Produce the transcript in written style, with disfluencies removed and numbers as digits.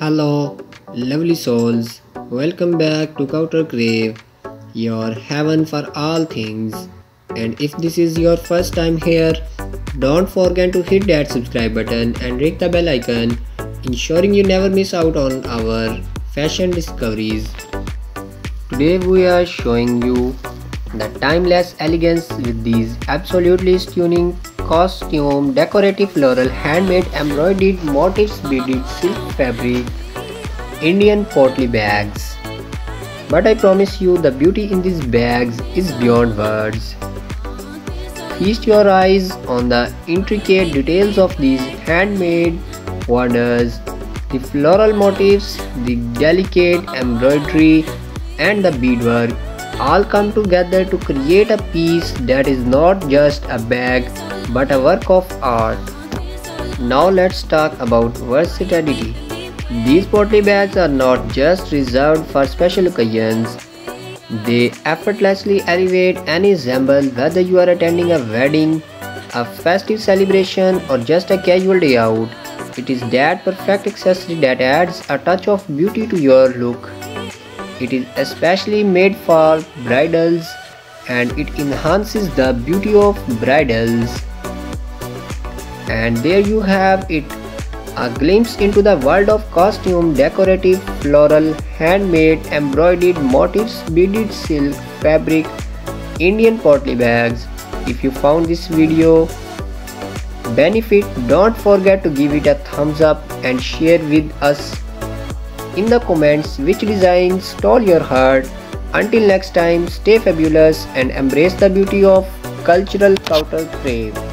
Hello, lovely souls. Welcome back to Couture Crave, your heaven for all things. And if this is your first time here, don't forget to hit that subscribe button and ring the bell icon, ensuring you never miss out on our fashion discoveries. Today we are showing you the timeless elegance with these absolutely stunning costume, decorative floral, handmade embroidered motifs, beaded silk fabric, Indian Potli bags. But I promise you the beauty in these bags is beyond words. Feast your eyes on the intricate details of these handmade wonders, the floral motifs, the delicate embroidery and the beadwork all come together to create a piece that is not just a bag but a work of art. Now let's talk about versatility. These Potli bags are not just reserved for special occasions. They effortlessly elevate any ensemble, whether you are attending a wedding, a festive celebration or just a casual day out. It is that perfect accessory that adds a touch of beauty to your look. It is especially made for bridals and it enhances the beauty of bridals. And there you have it, a glimpse into the world of costume, decorative, floral, handmade, embroidered motifs, beaded silk, fabric, Indian Potli bags. If you found this video benefit, don't forget to give it a thumbs up and share with us in the comments which design stole your heart. Until next time, stay fabulous and embrace the beauty of cultural Couture Crave.